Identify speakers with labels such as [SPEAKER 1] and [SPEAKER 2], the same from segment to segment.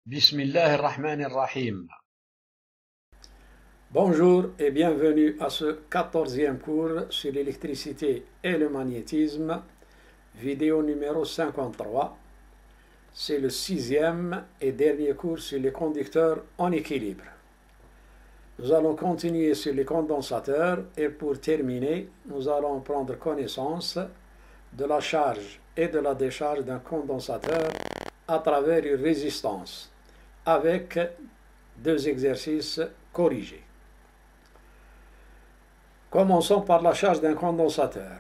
[SPEAKER 1] Bismillahirrahmanirrahim.
[SPEAKER 2] Bonjour et bienvenue à ce 14e cours sur l'électricité et le magnétisme, vidéo numéro 53. C'est le 6e et dernier cours sur les conducteurs en équilibre. Nous allons continuer sur les condensateurs et pour terminer, nous allons prendre connaissance de la charge et de la décharge d'un condensateur à travers une résistance avec deux exercices corrigés. Commençons par la charge d'un condensateur.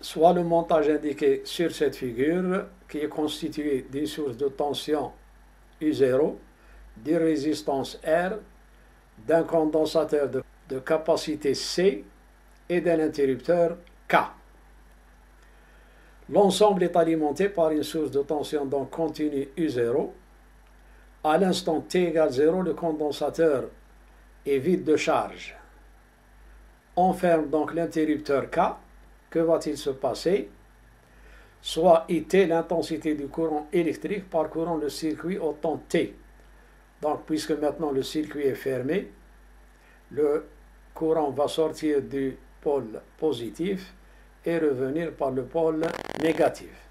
[SPEAKER 2] Soit le montage indiqué sur cette figure, qui est constitué d'une source de tension U0, d'une résistance R, d'un condensateur de capacité C et d'un interrupteur K. L'ensemble est alimenté par une source de tension donc continue U0. À l'instant t égale 0, le condensateur est vide de charge. On ferme donc l'interrupteur K. Que va-t-il se passer? Soit IT, l'intensité du courant électrique parcourant le circuit au temps t. Donc, puisque maintenant le circuit est fermé, le courant va sortir du pôle positif et revenir par le pôle négatif.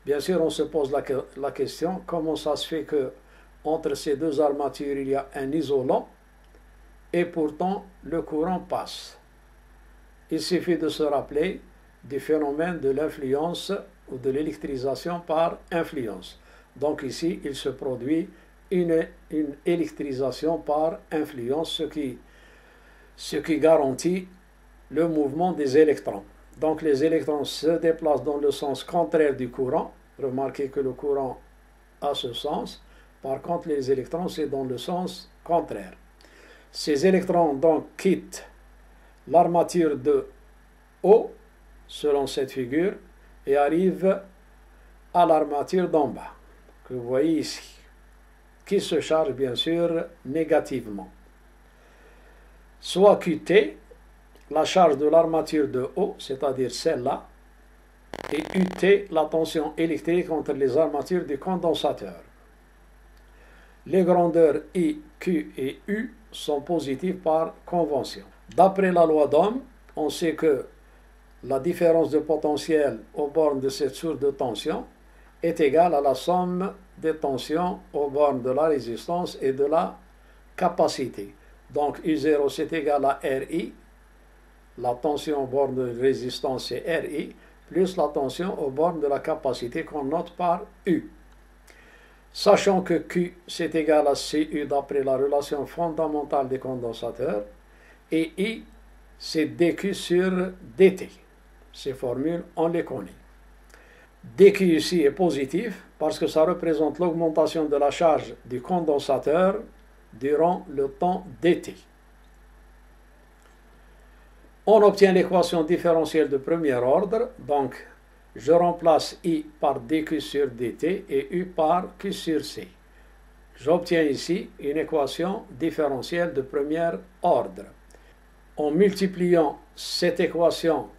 [SPEAKER 2] Bien sûr, on se pose la question, comment ça se fait que entre ces deux armatures, il y a un isolant et pourtant le courant passe. Il suffit de se rappeler du phénomène de l'influence ou de l'électrisation par influence. Donc ici, il se produit une électrisation par influence, ce qui garantit le mouvement des électrons. Donc les électrons se déplacent dans le sens contraire du courant. Remarquez que le courant a ce sens. Par contre, les électrons, c'est dans le sens contraire. Ces électrons donc quittent l'armature de O, selon cette figure, et arrivent à l'armature d'en bas, que vous voyez ici, qui se charge bien sûr négativement. Soit QT, la charge de l'armature de O, c'est-à-dire celle-là, et UT, la tension électrique entre les armatures du condensateur. Les grandeurs I, Q et U sont positives par convention. D'après la loi d'Ohm, on sait que la différence de potentiel aux bornes de cette source de tension est égale à la somme des tensions aux bornes de la résistance et de la capacité. Donc U0 c'est égal à RI, la tension aux bornes de résistance c'est RI, plus la tension aux bornes de la capacité qu'on note par U. Sachant que Q c'est égal à CU d'après la relation fondamentale des condensateurs, et I c'est dQ sur dt. Ces formules, on les connaît. dQ ici est positif parce que ça représente l'augmentation de la charge du condensateur durant le temps dt. On obtient l'équation différentielle de premier ordre, donc je remplace I par dQ sur dt et U par Q sur C. J'obtiens ici une équation différentielle de premier ordre. En multipliant cette équation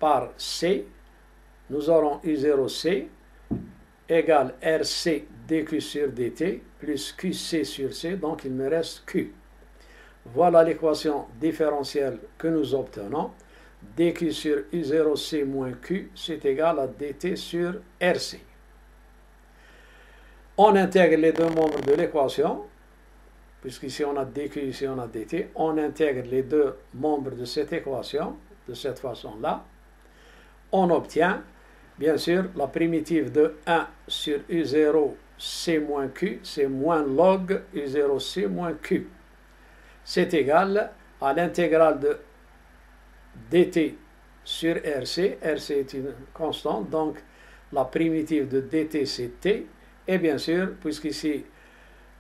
[SPEAKER 2] par C, nous aurons U0C égale RC dQ sur dt plus QC sur C, donc il me reste Q. Voilà l'équation différentielle que nous obtenons. dQ sur U0C moins Q, c'est égal à dt sur RC. On intègre les deux membres de l'équation, puisqu'ici on a dQ, ici on a dt. On intègre les deux membres de cette équation de cette façon-là. On obtient, bien sûr, la primitive de 1 sur U0C moins Q, c'est moins log U0C moins Q. C'est égal à l'intégrale de dt sur RC. RC est une constante, donc la primitive de dt c'est t. Et bien sûr, puisqu'ici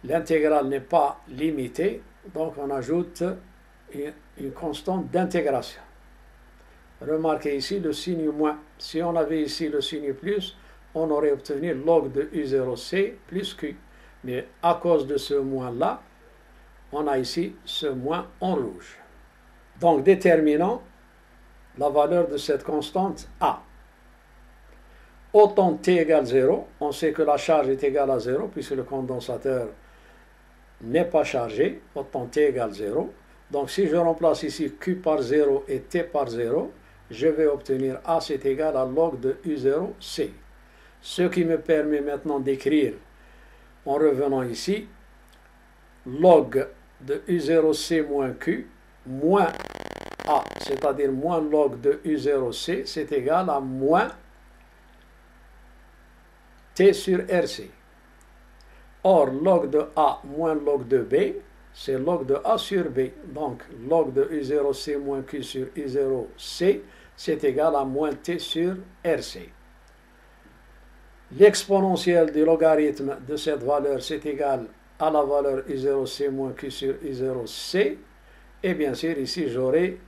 [SPEAKER 2] l'intégrale n'est pas limitée, donc on ajoute une constante d'intégration. Remarquez ici le signe moins. Si on avait ici le signe plus, on aurait obtenu log de U0C plus Q. Mais à cause de ce moins-là, on a ici ce moins en rouge. Donc déterminons la valeur de cette constante A. au temps t égale 0, on sait que la charge est égale à 0 puisque le condensateur n'est pas chargé, au temps t égale 0. Donc si je remplace ici Q par 0 et T par 0, je vais obtenir A c'est égal à log de U0C. Ce qui me permet maintenant d'écrire, en revenant ici, log de U0C moins Q moins A, c'est-à-dire moins log de U0C, c'est égal à moins T sur RC. Or, log de A moins log de B, c'est log de A sur B. Donc, log de U0C moins Q sur U0C, c'est égal à moins T sur RC. L'exponentielle du logarithme de cette valeur, c'est égal à la valeur U0C moins Q sur U0C. Et bien sûr, ici, j'aurai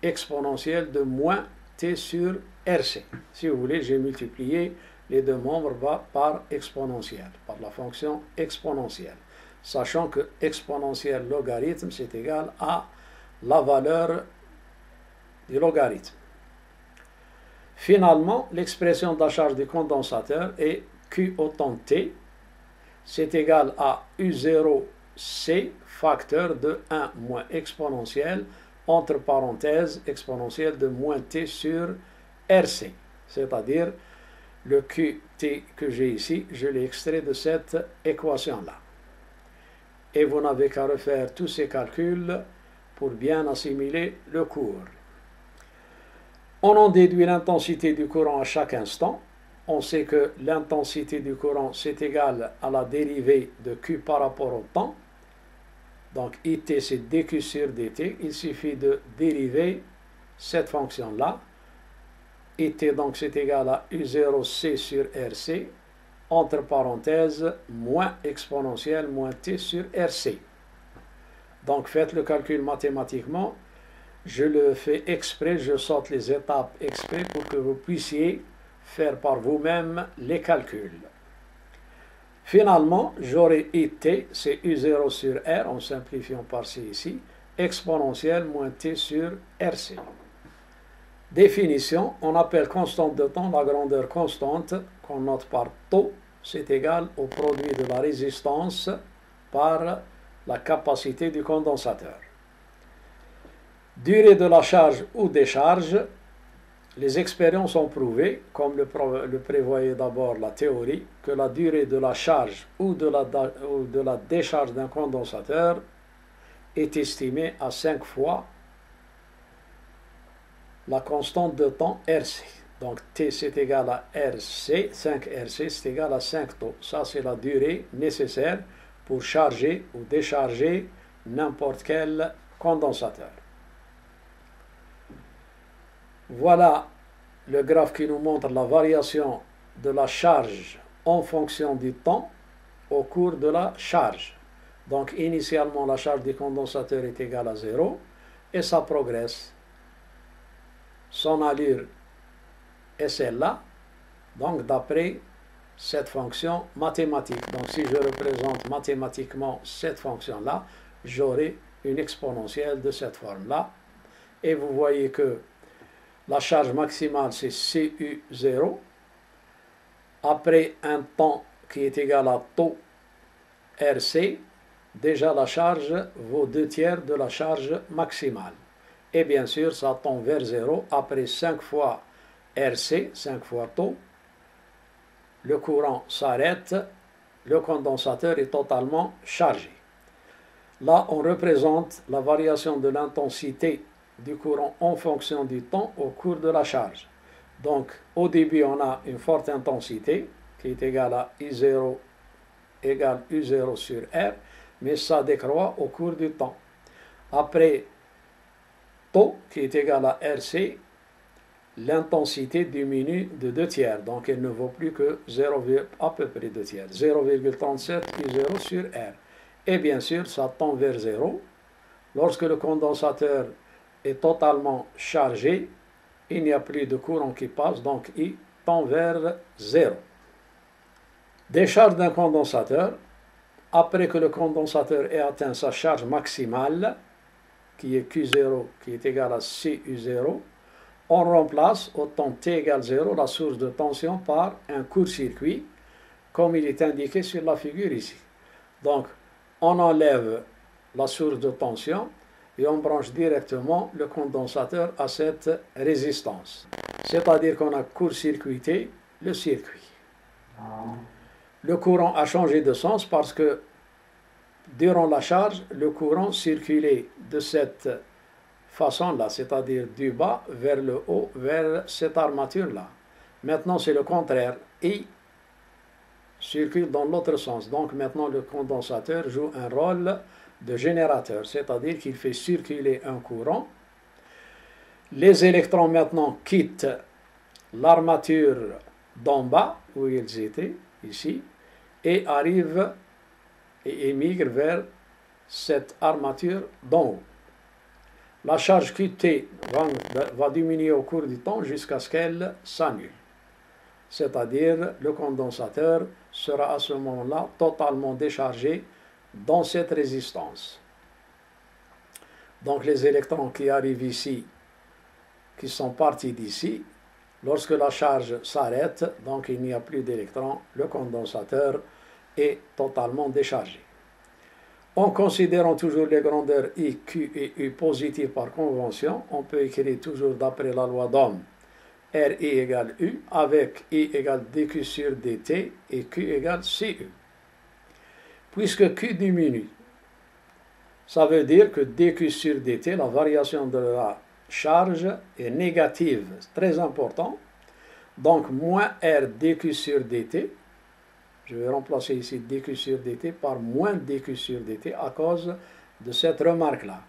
[SPEAKER 2] exponentielle de moins T sur RC. Si vous voulez, j'ai multiplié les deux membres par exponentielle, par la fonction exponentielle. Sachant que exponentielle logarithme, c'est égal à la valeur du logarithme. Finalement, l'expression de la charge du condensateur est Q au temps T, c'est égal à U0C facteur de 1 moins exponentielle, entre parenthèses, exponentielle de moins T sur RC, c'est-à-dire le QT que j'ai ici, je l'ai extrait de cette équation-là. Et vous n'avez qu'à refaire tous ces calculs pour bien assimiler le cours. On en déduit l'intensité du courant à chaque instant. On sait que l'intensité du courant, c'est égal à la dérivée de Q par rapport au temps. Donc IT, c'est dQ sur dt. Il suffit de dériver cette fonction-là. IT, donc, c'est égal à U0C sur RC, entre parenthèses, moins exponentielle, moins T sur RC. Donc, faites le calcul mathématiquement. Je le fais exprès, je saute les étapes exprès pour que vous puissiez faire par vous-même les calculs. Finalement, j'aurai IT, c'est U0 sur R, en simplifiant par C ici, exponentielle moins T sur RC. Définition, on appelle constante de temps la grandeur constante qu'on note par tau, c'est égal au produit de la résistance par la capacité du condensateur. Durée de la charge ou décharge, les expériences ont prouvé, comme le prévoyait d'abord la théorie, que la durée de la charge ou de la décharge d'un condensateur est estimée à 5 fois la constante de temps RC. Donc T c'est égal à RC, 5 RC c'est égal à 5 taux. Ça c'est la durée nécessaire pour charger ou décharger n'importe quel condensateur. Voilà le graphe qui nous montre la variation de la charge en fonction du temps au cours de la charge. Donc initialement la charge du condensateur est égale à 0 et ça progresse. Son allure est celle-là, donc d'après cette fonction mathématique. Donc si je représente mathématiquement cette fonction-là, j'aurai une exponentielle de cette forme-là. Et vous voyez que la charge maximale c'est CU0. Après un temps qui est égal à tau RC, déjà la charge vaut 2/3 de la charge maximale. Et bien sûr, ça tend vers 0. Après 5 fois RC, 5 fois tau, le courant s'arrête, le condensateur est totalement chargé. Là, on représente la variation de l'intensité du courant en fonction du temps au cours de la charge. Donc, au début, on a une forte intensité qui est égale à I0 égale U0 sur R, mais ça décroît au cours du temps. Après tau qui est égal à RC, l'intensité diminue de 2/3, donc elle ne vaut plus que 0, à peu près 2/3, 0,37 I0 sur R. Et bien sûr, ça tend vers 0. Lorsque le condensateur est totalement chargé, il n'y a plus de courant qui passe, donc il tend vers 0. Décharge d'un condensateur, après que le condensateur ait atteint sa charge maximale, qui est Q0, qui est égal à CU0, On remplace au temps t égale 0 la source de tension par un court-circuit, comme il est indiqué sur la figure ici. Donc, on enlève la source de tension et on branche directement le condensateur à cette résistance. C'est-à-dire qu'on a court-circuité le circuit. Le courant a changé de sens parce que durant la charge, le courant circulait de cette façon-là, c'est-à-dire du bas vers le haut, vers cette armature-là. Maintenant, c'est le contraire. Il circule dans l'autre sens. Donc maintenant, le condensateur joue un rôle de générateur, c'est-à-dire qu'il fait circuler un courant. Les électrons maintenant quittent l'armature d'en bas, où ils étaient, ici, et arrivent et émigrent vers cette armature d'en haut. La charge QT va diminuer au cours du temps jusqu'à ce qu'elle s'annule. C'est-à-dire le condensateur sera à ce moment-là totalement déchargé dans cette résistance. Donc les électrons qui arrivent ici, qui sont partis d'ici, lorsque la charge s'arrête, donc il n'y a plus d'électrons, le condensateur est totalement déchargé. En considérant toujours les grandeurs I, Q et U positives par convention, on peut écrire toujours d'après la loi d'Ohm RI égale U avec I égale dQ sur dt et Q égale CU. Puisque Q diminue, ça veut dire que dQ sur dt, la variation de la charge, est négative, c'est très important. Donc moins R dQ sur dt, je vais remplacer ici dQ sur dt par moins dQ sur dt à cause de cette remarque-là.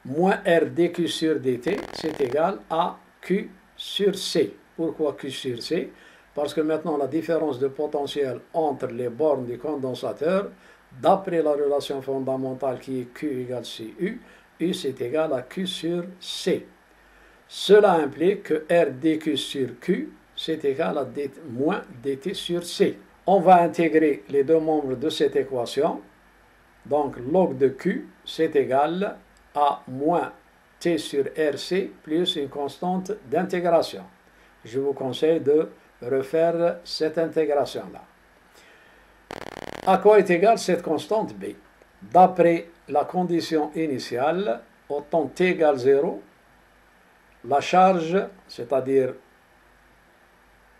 [SPEAKER 2] Moins R dQ sur dt, c'est égal à Q sur C. Pourquoi Q sur C? Parce que maintenant la différence de potentiel entre les bornes du condensateur, d'après la relation fondamentale qui est Q égale CU, U c'est égal à Q sur C. Cela implique que R dQ sur Q c'est égal à moins dt sur C. On va intégrer les deux membres de cette équation. Donc log de Q c'est égal à moins T sur RC plus une constante d'intégration. Je vous conseille de refaire cette intégration-là. À quoi est égale cette constante B? D'après la condition initiale, au temps T égale 0, la charge, c'est-à-dire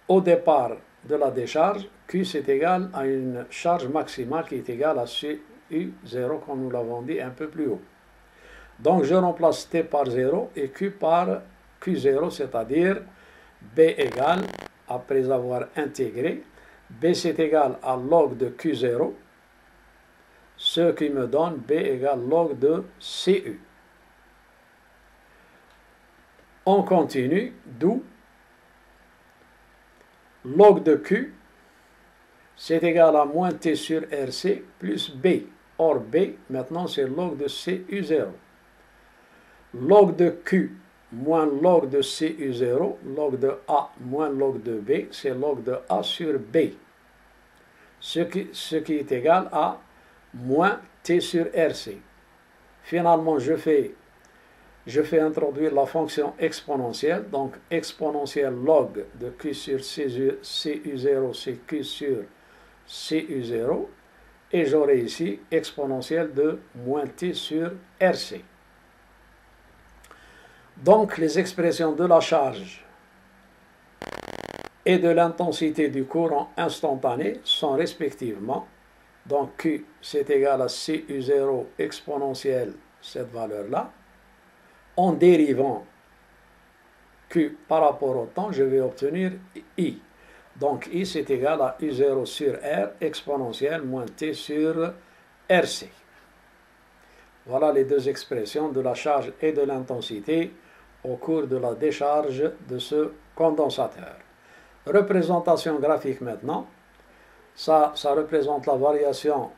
[SPEAKER 2] au départ de la décharge, Q c'est égal à une charge maximale qui est égale à CU0, comme nous l'avons dit un peu plus haut. Donc je remplace T par 0 et Q par Q0, c'est-à-dire B égale, après avoir intégré, B c'est égal à log de Q0, ce qui me donne B égale log de CU. On continue, d'où log de Q c'est égal à moins T sur RC plus B. Or B, maintenant c'est log de CU0. Log de Q moins log de CU0, log de A moins log de B, c'est log de A sur B. Ce qui est égal à moins T sur RC. Finalement, je fais introduire la fonction exponentielle, donc exponentielle log de Q sur CU0, c'est Q sur CU0, et j'aurai ici exponentielle de moins T sur RC. Donc les expressions de la charge et de l'intensité du courant instantané sont respectivement, donc Q c'est égal à CU0 exponentielle, cette valeur-là. En dérivant Q par rapport au temps, je vais obtenir I. Donc I c'est égal à U0 sur R exponentielle moins T sur RC. Voilà les deux expressions de la charge et de l'intensité au cours de la décharge de ce condensateur. Représentation graphique maintenant. Ça représente la variation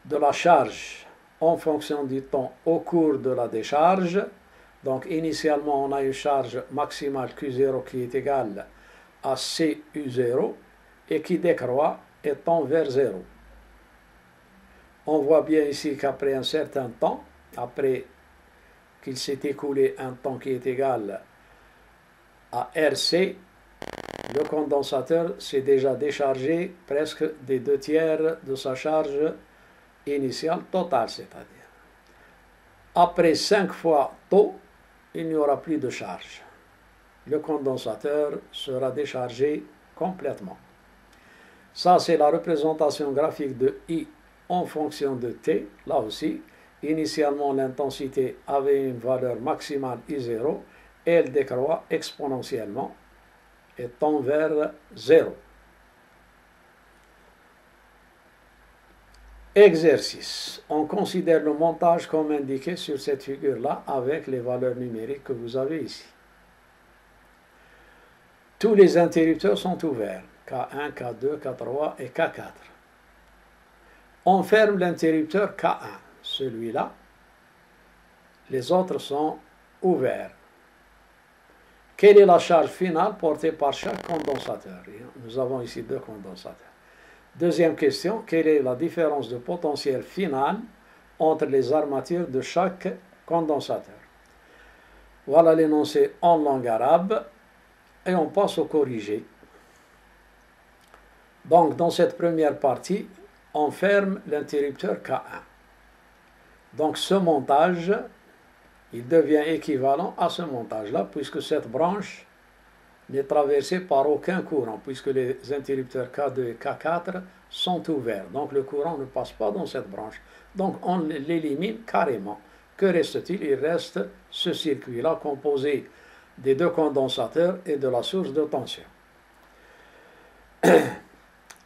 [SPEAKER 2] de la charge en fonction du temps au cours de la décharge. Donc initialement on a une charge maximale Q0 qui est égale à CU0 et qui décroît et tend vers 0. On voit bien ici qu'après un certain temps, après qu'il s'est écoulé un temps qui est égal à RC, le condensateur s'est déjà déchargé presque des 2/3 de sa charge initiale totale, c'est-à-dire. Après 5 fois taux, il n'y aura plus de charge. Le condensateur sera déchargé complètement. Ça, c'est la représentation graphique de I en fonction de T. Là aussi, initialement, l'intensité avait une valeur maximale I0 et elle décroît exponentiellement et tend vers 0. Exercice. On considère le montage comme indiqué sur cette figure-là avec les valeurs numériques que vous avez ici. Tous les interrupteurs sont ouverts, K1, K2, K3 et K4. On ferme l'interrupteur K1, celui-là. Les autres sont ouverts. Quelle est la charge finale portée par chaque condensateur? Nous avons ici 2 condensateurs. Deuxième question, quelle est la différence de potentiel final entre les armatures de chaque condensateur? Voilà l'énoncé en langue arabe et on passe au corrigé. Donc, dans cette première partie, on ferme l'interrupteur K1. Donc, ce montage, il devient équivalent à ce montage-là, puisque cette branche n'est traversée par aucun courant, puisque les interrupteurs K2 et K4 sont ouverts. Donc, le courant ne passe pas dans cette branche. Donc, on l'élimine carrément. Que reste-t-il? Il reste ce circuit-là composé des 2 condensateurs et de la source de tension.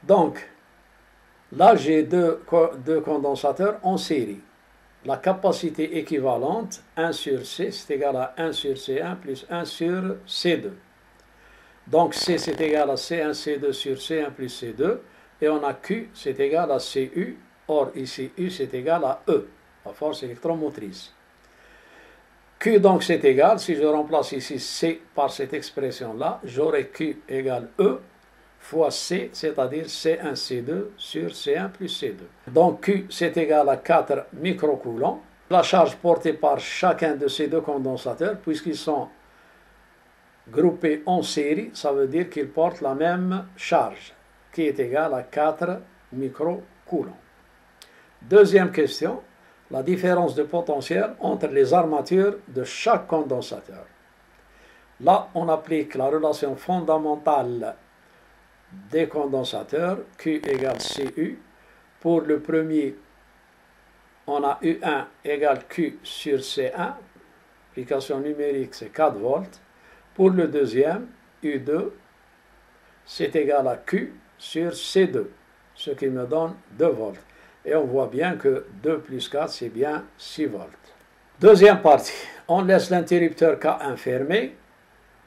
[SPEAKER 2] Donc, là, j'ai deux condensateurs en série. La capacité équivalente, 1 sur C, c'est égal à 1 sur C1 plus 1 sur C2. Donc, C, c'est égal à C1, C2 sur C1 plus C2. Et on a Q, c'est égal à CU. Or, ici, U, c'est égal à E, la force électromotrice. Q, donc, c'est égal, si je remplace ici C par cette expression-là, j'aurai Q égale E fois C, c'est-à-dire C1, C2 sur C1 plus C2. Donc Q, c'est égal à 4 microcoulombs. La charge portée par chacun de ces 2 condensateurs, puisqu'ils sont groupés en série, ça veut dire qu'ils portent la même charge, qui est égale à 4 microcoulombs. Deuxième question, la différence de potentiel entre les armatures de chaque condensateur. Là, on applique la relation fondamentale des condensateurs, Q égale CU. Pour le premier, on a U1 égale Q sur C1. Application numérique, c'est 4 volts. Pour le deuxième, U2, c'est égal à Q sur C2, ce qui me donne 2 volts. Et on voit bien que 2 plus 4, c'est bien 6 volts. Deuxième partie, on laisse l'interrupteur K1 fermé,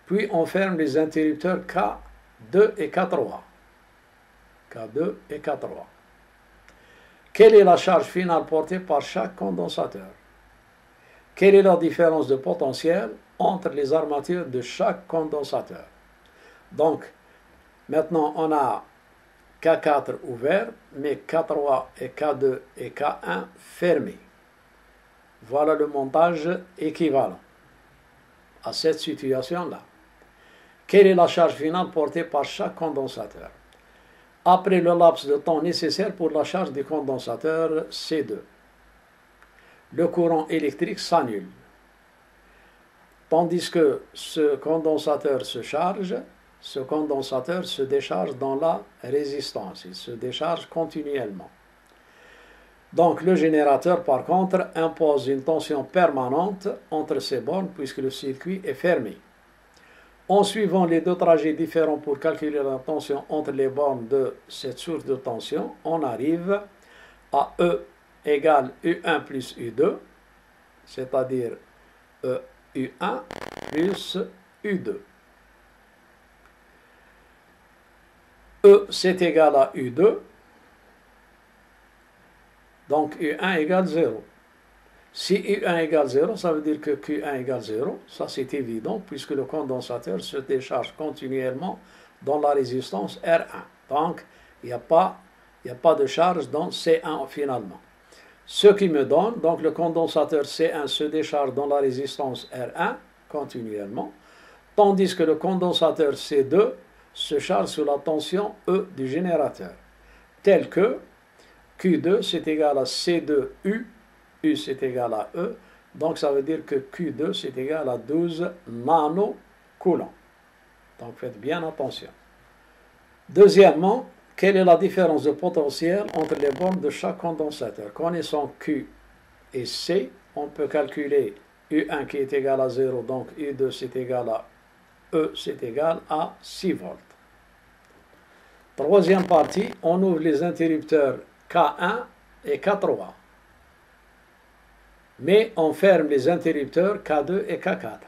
[SPEAKER 2] puis on ferme les interrupteurs K2 et K3. K2 et K3. Quelle est la charge finale portée par chaque condensateur? Quelle est la différence de potentiel entre les armatures de chaque condensateur? Donc, maintenant, on a K4 ouvert, mais K3 et K2 et K1 fermés. Voilà le montage équivalent à cette situation-là. Quelle est la charge finale portée par chaque condensateur? Après le laps de temps nécessaire pour la charge du condensateur C2, le courant électrique s'annule. Tandis que ce condensateur se charge, ce condensateur se décharge dans la résistance. Il se décharge continuellement. Donc le générateur, par contre, impose une tension permanente entre ces bornes puisque le circuit est fermé. En suivant les 2 trajets différents pour calculer la tension entre les bornes de cette source de tension, on arrive à E égale U1 plus U2, c'est-à-dire U1 plus U2. E, c'est égal à U2, donc U1 égale 0. Si U1 égale 0, ça veut dire que Q1 égale 0. Ça, c'est évident, puisque le condensateur se décharge continuellement dans la résistance R1. Donc, il n'y a pas de charge dans C1 finalement. Ce qui me donne, donc le condensateur C1 se décharge dans la résistance R1 continuellement. tandis que le condensateur C2 se charge sous la tension E du générateur, tel que Q2 c'est égal à C2U, U c'est égal à E, donc ça veut dire que Q2 c'est égal à 12 nanocoulombs. Donc faites bien attention. Deuxièmement, quelle est la différence de potentiel entre les bornes de chaque condensateur? Connaissant Q et C, on peut calculer U1 qui est égal à 0, donc U2 c'est égal à E c'est égal à 6 volts. Troisième partie, on ouvre les interrupteurs K1 et K3. Mais on ferme les interrupteurs K2 et K4.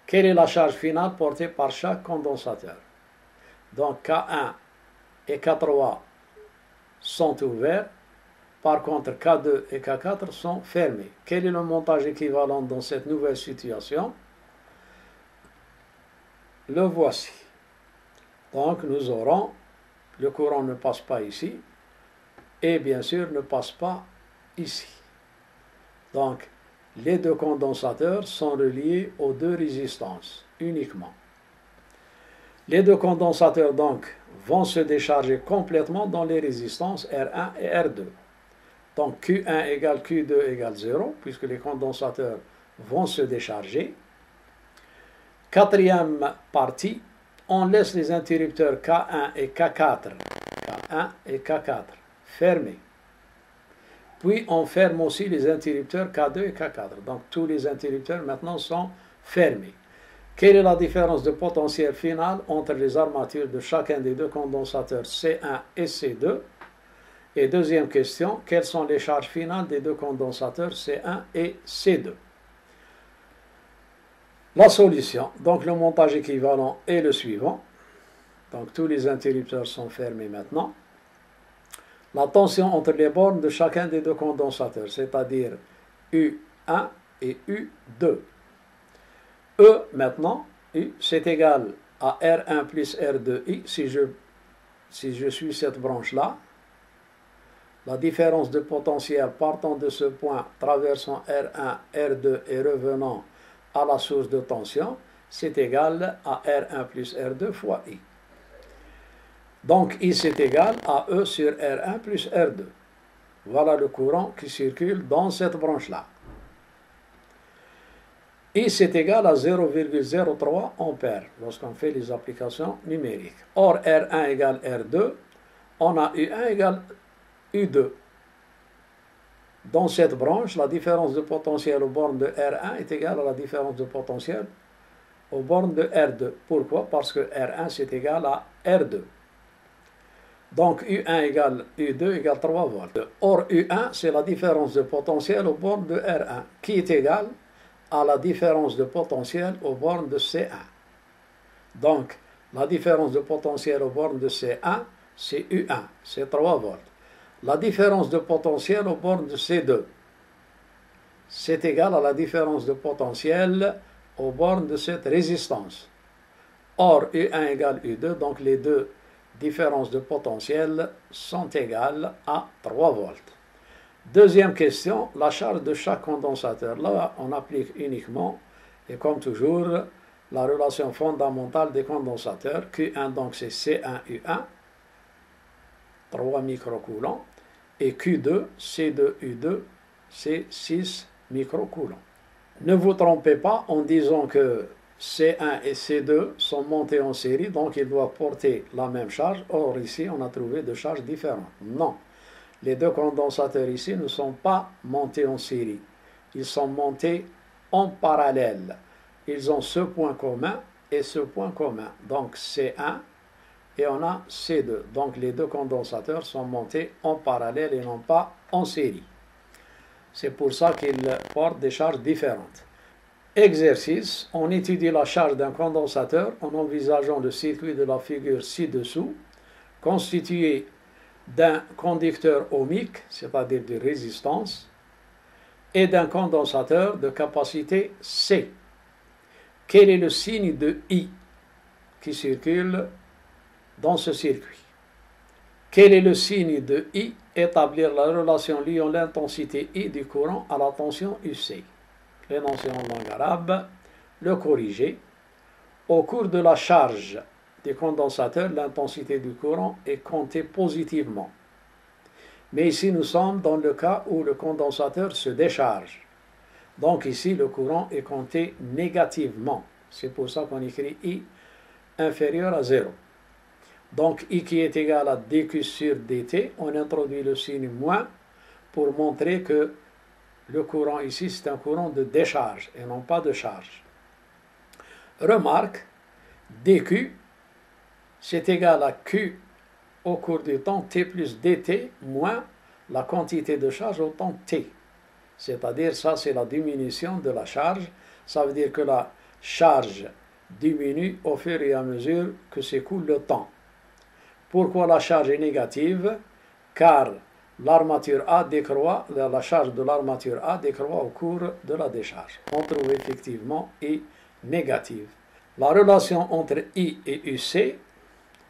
[SPEAKER 2] Quelle est la charge finale portée par chaque condensateur? Donc K1 et K3 sont ouverts. Par contre, K2 et K4 sont fermés. Quel est le montage équivalent dans cette nouvelle situation? Le voici. Donc nous aurons, le courant ne passe pas ici, et bien sûr ne passe pas ici. Donc les deux condensateurs sont reliés aux deux résistances uniquement. Les deux condensateurs donc vont se décharger complètement dans les résistances R1 et R2. Donc Q1 égale Q2 égale 0, puisque les condensateurs vont se décharger. Quatrième partie, on laisse les interrupteurs K1 et K4, K1 et K4 fermés. Puis on ferme aussi les interrupteurs K2 et K4. Donc tous les interrupteurs maintenant sont fermés. Quelle est la différence de potentiel final entre les armatures de chacun des deux condensateurs C1 et C2? Et deuxième question, quelles sont les charges finales des deux condensateurs C1 et C2? La solution, donc le montage équivalent est le suivant. Donc tous les interrupteurs sont fermés maintenant. La tension entre les bornes de chacun des deux condensateurs, c'est-à-dire U1 et U2. E maintenant, U, c'est égal à R1 plus R2I si je suis cette branche-là. La différence de potentiel partant de ce point, traversant R1, R2 et revenant à la source de tension, c'est égal à R1 plus R2 fois I. Donc I c'est égal à E sur R1 plus R2. Voilà le courant qui circule dans cette branche-là. I c'est égal à 0,03 ampères lorsqu'on fait les applications numériques. Or R1 égale R2, on a U1 égale U2. Dans cette branche, la différence de potentiel aux bornes de R1 est égale à la différence de potentiel aux bornes de R2. Pourquoi? Parce que R1 c'est égal à R2. Donc U1 égale U2 égale 3 volts. Or U1 c'est la différence de potentiel aux bornes de R1 qui est égale à la différence de potentiel aux bornes de C1. Donc la différence de potentiel aux bornes de C1 c'est U1, c'est 3 volts. La différence de potentiel aux bornes de C2, c'est égal à la différence de potentiel aux bornes de cette résistance. Or, U1 égale U2, donc les deux différences de potentiel sont égales à 3 volts. Deuxième question, la charge de chaque condensateur. Là, on applique uniquement, et comme toujours, la relation fondamentale des condensateurs. Q1, donc c'est C1U1. 3 microcoulombs, et Q2, C2U2, c'est 6 microcoulombs. Ne vous trompez pas en disant que C1 et C2 sont montés en série, donc ils doivent porter la même charge. Or, ici, on a trouvé deux charges différentes. Non, les deux condensateurs ici ne sont pas montés en série. Ils sont montés en parallèle. Ils ont ce point commun et ce point commun. Donc, C1 et on a C2. Donc les deux condensateurs sont montés en parallèle et non pas en série. C'est pour ça qu'ils portent des charges différentes. Exercice, on étudie la charge d'un condensateur en envisageant le circuit de la figure ci-dessous, constitué d'un conducteur ohmique, c'est-à-dire de résistance, et d'un condensateur de capacité C. Quel est le signe de I qui circule dans ce circuit? Quel est le signe de I? Établir la relation liant l'intensité I du courant à la tension UC. L'énoncé en langue arabe, le corriger. Au cours de la charge des condensateurs, l'intensité du courant est comptée positivement. Mais ici, nous sommes dans le cas où le condensateur se décharge. Donc ici, le courant est compté négativement. C'est pour ça qu'on écrit I inférieur à 0. Donc I qui est égal à dQ sur dt, on introduit le signe moins pour montrer que le courant ici, c'est un courant de décharge et non pas de charge. Remarque, dQ, c'est égal à Q au cours du temps t plus dt moins la quantité de charge au temps t. C'est-à-dire, ça c'est la diminution de la charge. Ça veut dire que la charge diminue au fur et à mesure que s'écoule le temps. Pourquoi la charge est négative? Car l'armature A décroît, la charge de l'armature A décroît au cours de la décharge. On trouve effectivement I négative. La relation entre I et UC,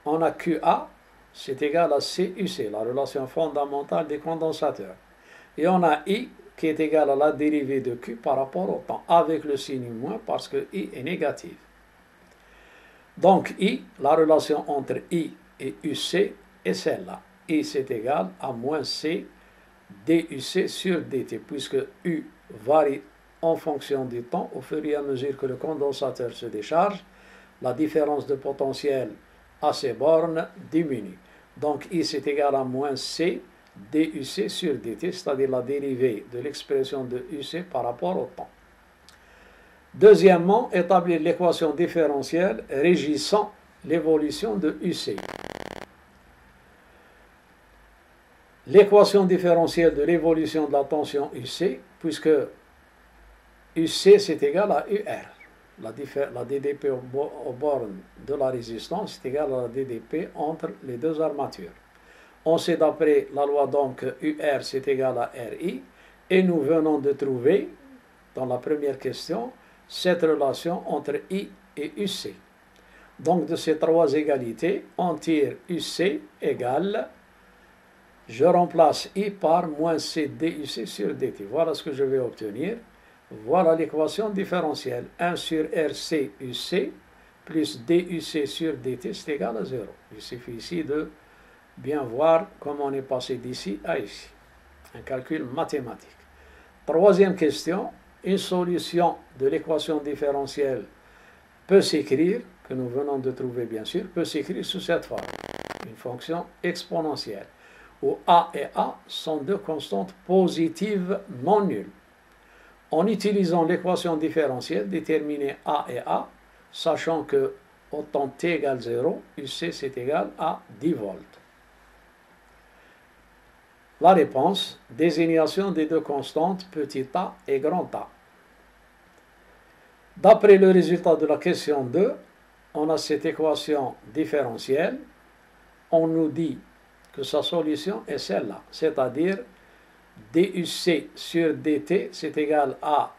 [SPEAKER 2] on a QA, c'est égal à CUC, la relation fondamentale des condensateurs. Et on a I qui est égal à la dérivée de Q par rapport au temps, avec le signe moins parce que I est négatif. Donc I, la relation entre I et UC est celle-là. I c'est égal à moins C DUC sur DT, puisque U varie en fonction du temps au fur et à mesure que le condensateur se décharge, la différence de potentiel à ces bornes diminue. Donc I c'est égal à moins C DUC sur dt, c'est-à-dire la dérivée de l'expression de UC par rapport au temps. Deuxièmement, établir l'équation différentielle régissant l'évolution de UC. L'équation différentielle de l'évolution de la tension UC, puisque UC c'est égal à UR. La DDP aux bornes de la résistance est égale à la DDP entre les deux armatures. On sait d'après la loi donc que UR c'est égal à RI et nous venons de trouver dans la première question cette relation entre I et UC. Donc de ces trois égalités, on tire UC égale, je remplace I par moins C DUC sur DT. Voilà ce que je vais obtenir. Voilà l'équation différentielle. 1 sur RC UC plus DUC sur DT c'est égal à 0. Il suffit ici de bien voir comment on est passé d'ici à ici. Un calcul mathématique. Troisième question. Une solution de l'équation différentielle peut s'écrire, que nous venons de trouver bien sûr, peut s'écrire sous cette forme. Une fonction exponentielle, où A et A sont deux constantes positives non nulles. En utilisant l'équation différentielle, déterminer A et A, sachant que au temps t égale 0, UC c'est égal à 10 volts. La réponse, désignation des deux constantes petit a et grand A. D'après le résultat de la question 2, on a cette équation différentielle. On nous dit que sa solution est celle-là, c'est-à-dire DUC sur DT, c'est égal à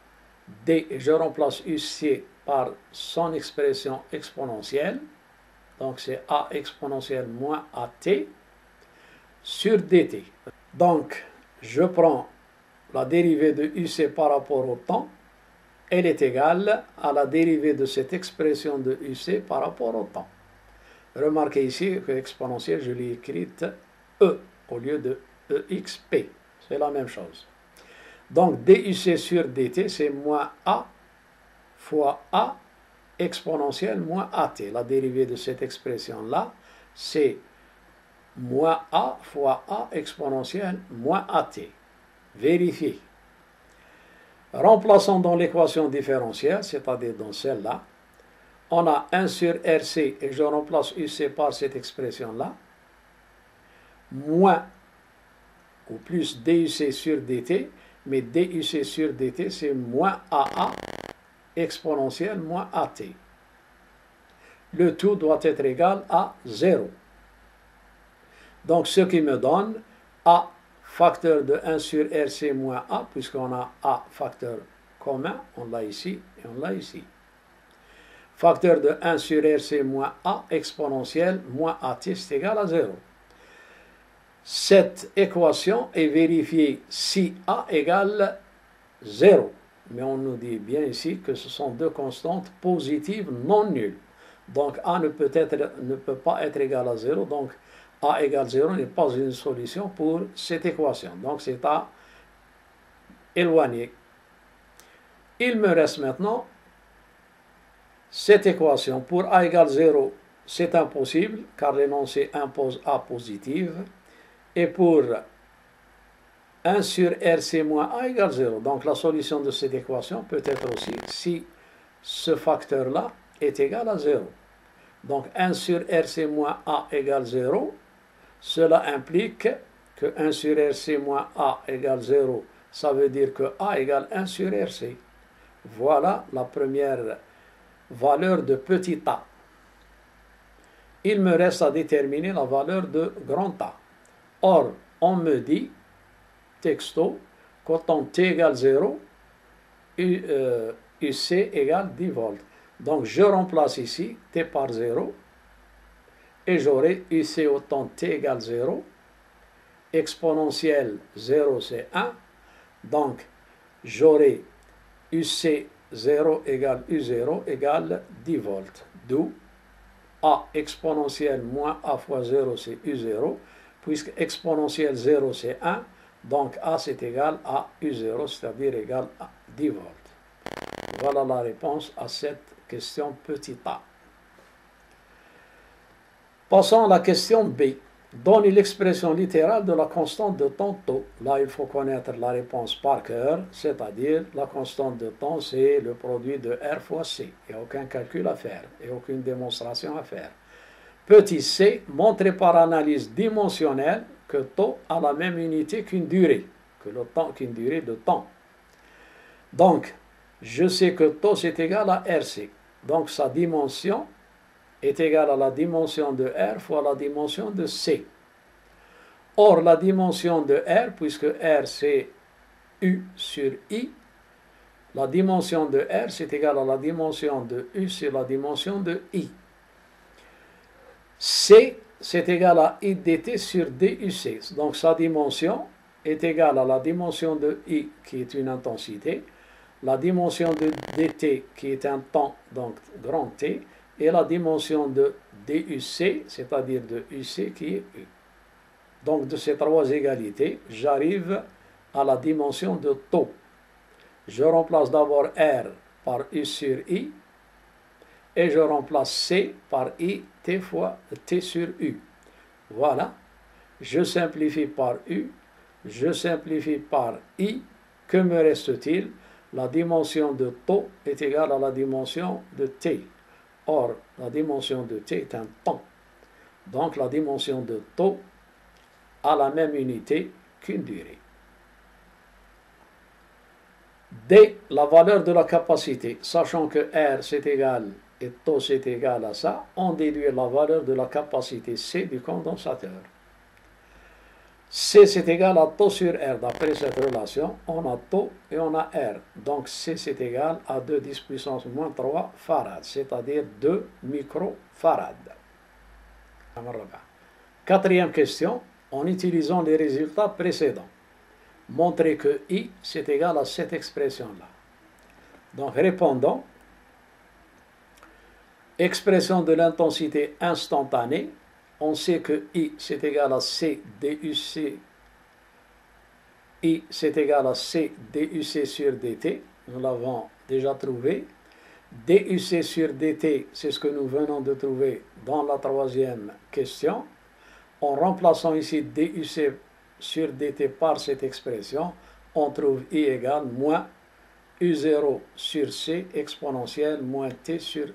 [SPEAKER 2] D, et je remplace UC par son expression exponentielle, donc c'est A exponentielle moins AT, sur DT. Donc, je prends la dérivée de UC par rapport au temps, elle est égale à la dérivée de cette expression de UC par rapport au temps. Remarquez ici que l'exponentielle, je l'ai écrite E au lieu de EXP. C'est la même chose. Donc, DUC sur DT, c'est moins A fois A exponentielle moins AT. La dérivée de cette expression-là, c'est moins A fois A exponentielle moins AT. Vérifiez. Remplaçons dans l'équation différentielle, c'est-à-dire dans celle-là, on a 1 sur RC, et je remplace UC par cette expression-là, moins ou plus DUC sur DT, mais DUC sur DT, c'est moins AA exponentielle moins AT. Le tout doit être égal à 0. Donc, ce qui me donne A facteur de 1 sur RC moins A, puisqu'on a A facteur commun, on l'a ici et on l'a ici. Facteur de 1 sur RC moins A exponentielle moins AT, c'est égal à 0. Cette équation est vérifiée si A égale 0. Mais on nous dit bien ici que ce sont deux constantes positives non nulles. Donc A ne peut pas être égal à 0. Donc A égale 0 n'est pas une solution pour cette équation. Donc c'est à éloigner. Il me reste maintenant cette équation. Pour A égale 0, c'est impossible car l'énoncé impose A positive. Et pour 1 sur RC moins A égale 0. Donc la solution de cette équation peut être aussi si ce facteur-là est égal à 0. Donc 1 sur RC moins A égale 0. Cela implique que 1 sur RC moins A égale 0. Ça veut dire que A égale 1 sur RC. Voilà la première valeur de petit a. Il me reste à déterminer la valeur de grand A. Or, on me dit, texto, quand T égale 0, UC égale 10 volts. Donc, je remplace ici T par 0 et j'aurai UC autant T égale 0, exponentielle 0 c'est 1, donc j'aurai UC 0 égale U0 égale 10 volts, d'où A exponentielle moins A fois 0 c'est U0, puisque exponentielle 0 c'est 1, donc A c'est égal à U0, c'est-à-dire égal à 10 volts. Voilà la réponse à cette question petit a. Passons à la question B. Donne l'expression littérale de la constante de temps taux. Là, il faut connaître la réponse par cœur, c'est-à-dire la constante de temps, c'est le produit de R fois C. Il n'y a aucun calcul à faire et aucune démonstration à faire. Petit c, montrer par analyse dimensionnelle que taux a la même unité qu'une durée, qu'une durée de temps. Donc, je sais que taux c'est égal à RC. Donc, sa dimension est égale à la dimension de R fois la dimension de C. Or, la dimension de R, puisque R c'est U sur I, la dimension de R c'est égal à la dimension de U sur la dimension de I. C c'est égal à I dt sur DUC. Donc, sa dimension est égale à la dimension de I qui est une intensité, la dimension de dt qui est un temps, donc grand T, et la dimension de DUC, c'est-à-dire de UC qui est U. Donc de ces trois égalités, j'arrive à la dimension de taux. Je remplace d'abord R par U sur I, et je remplace C par I T fois T sur U. Voilà, je simplifie par U, je simplifie par I, que me reste-t-il? La dimension de taux est égale à la dimension de T. Or, la dimension de T est un temps. Donc, la dimension de taux a la même unité qu'une durée. D, la valeur de la capacité. Sachant que R c'est égal et taux c'est égal à ça, on déduit la valeur de la capacité C du condensateur. C c'est égal à taux sur R. D'après cette relation, on a taux et on a R. Donc C c'est égal à 2 10 puissance moins 3 farad, c'est-à-dire 2 microfarads. Quatrième question, en utilisant les résultats précédents. Montrer que I c'est égal à cette expression-là. Donc répondons. Expression de l'intensité instantanée. On sait que I c'est égal à C DUC. I c'est égal à C DUC sur DT. Nous l'avons déjà trouvé. DUC sur DT, c'est ce que nous venons de trouver dans la troisième question. En remplaçant ici DUC sur DT par cette expression, on trouve I égale moins U0 sur C exponentielle moins T sur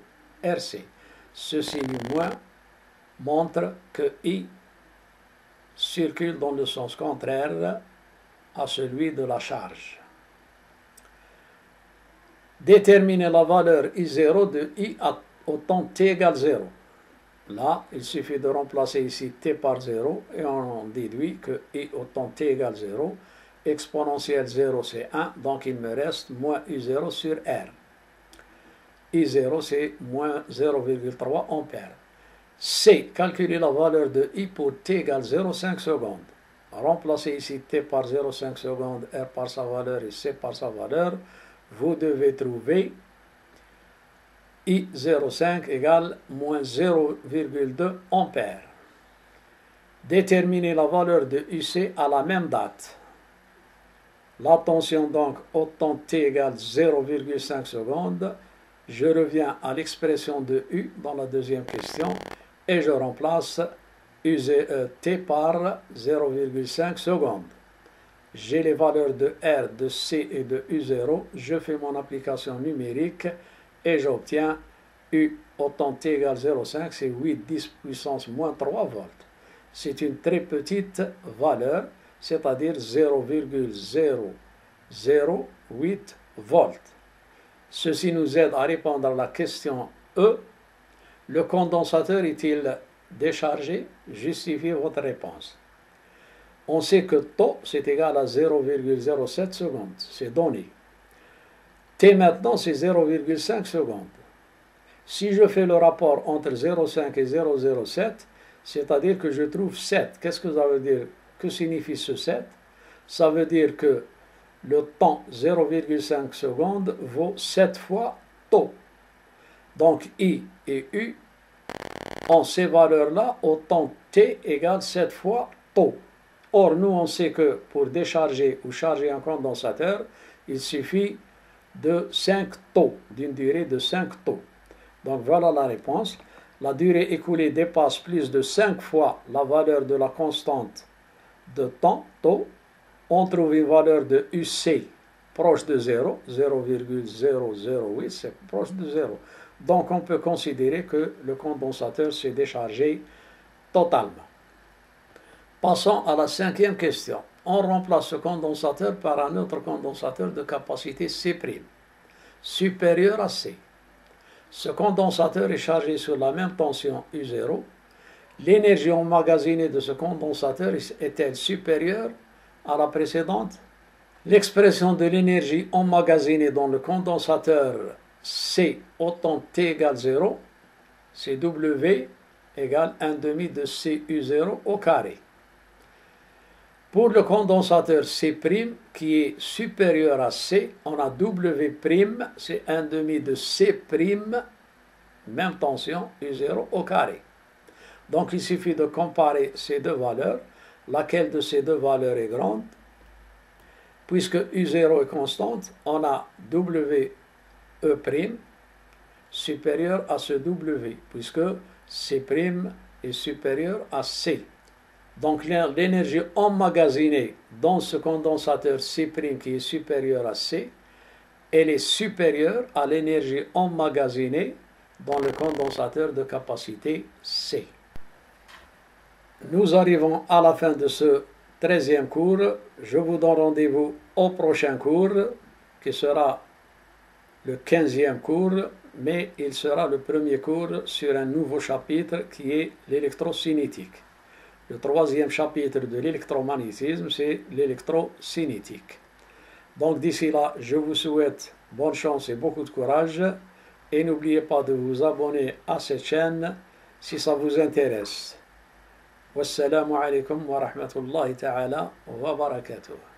[SPEAKER 2] RC. Ce signe moins montre que I circule dans le sens contraire à celui de la charge. Déterminer la valeur I0 de I au temps t égale 0. Là, il suffit de remplacer ici t par 0 et on déduit que I au temps t égale 0. Exponentielle 0 c'est 1, donc il me reste moins U0 sur R. I0 c'est moins 0,3 ampères. C, calculer la valeur de I pour t égale 0,5 secondes. Remplacez ici t par 0,5 secondes, R par sa valeur et C par sa valeur. Vous devez trouver I05 égale moins 0,2 ampères. Déterminer la valeur de UC à la même date. La tension donc au temps t égale 0,5 secondes. Je reviens à l'expression de U dans la deuxième question et je remplace T par 0,5 secondes. J'ai les valeurs de R, de C et de U0. Je fais mon application numérique et j'obtiens U au temps t égale 0,5, c'est 8 10 puissance moins 3 volts. C'est une très petite valeur, c'est-à-dire 0,008 volts. Ceci nous aide à répondre à la question E. Le condensateur est-il déchargé? Justifiez votre réponse. On sait que taux, c'est égal à 0,07 secondes. C'est donné. T maintenant, c'est 0,5 secondes. Si je fais le rapport entre 0,5 et 0,07, c'est-à-dire que je trouve 7. Qu'est-ce que ça veut dire? Que signifie ce 7? Ça veut dire que le temps 0,5 secondes vaut 7 fois taux. Donc I et U ont ces valeurs-là au temps T égale 7 fois taux. Or, nous, on sait que pour décharger ou charger un condensateur, il suffit de 5 taux, d'une durée de 5 taux. Donc voilà la réponse. La durée écoulée dépasse plus de 5 fois la valeur de la constante de temps, taux. On trouve une valeur de UC proche de 0, 0,008, c'est proche de 0. Donc on peut considérer que le condensateur s'est déchargé totalement. Passons à la cinquième question. On remplace ce condensateur par un autre condensateur de capacité C', supérieur à C. Ce condensateur est chargé sur la même tension U0. L'énergie emmagasinée de ce condensateur est-elle supérieure à la précédente? L'expression de l'énergie emmagasinée dans le condensateur C au temps T égale 0, c'est W égale 1/2 de CU0 au carré. Pour le condensateur C', qui est supérieur à C, on a W', c'est 1/2 de C', même tension, U0 au carré. Donc il suffit de comparer ces deux valeurs, laquelle de ces deux valeurs est grande. Puisque U0 est constante, on a WE' supérieur à ce W, puisque C' est supérieur à C. Donc l'énergie emmagasinée dans ce condensateur C' qui est supérieur à C, elle est supérieure à l'énergie emmagasinée dans le condensateur de capacité C. Nous arrivons à la fin de ce 13e cours. Je vous donne rendez-vous au prochain cours, qui sera le 15e cours, mais il sera le premier cours sur un nouveau chapitre qui est l'électrocinétique. Le 3e chapitre de l'électromagnétisme, c'est l'électrocinétique. Donc d'ici là, je vous souhaite bonne chance et beaucoup de courage. Et n'oubliez pas de vous abonner à cette chaîne si ça vous intéresse. Wassalamu alaikum wa rahmatullahi ta'ala wa barakatuh.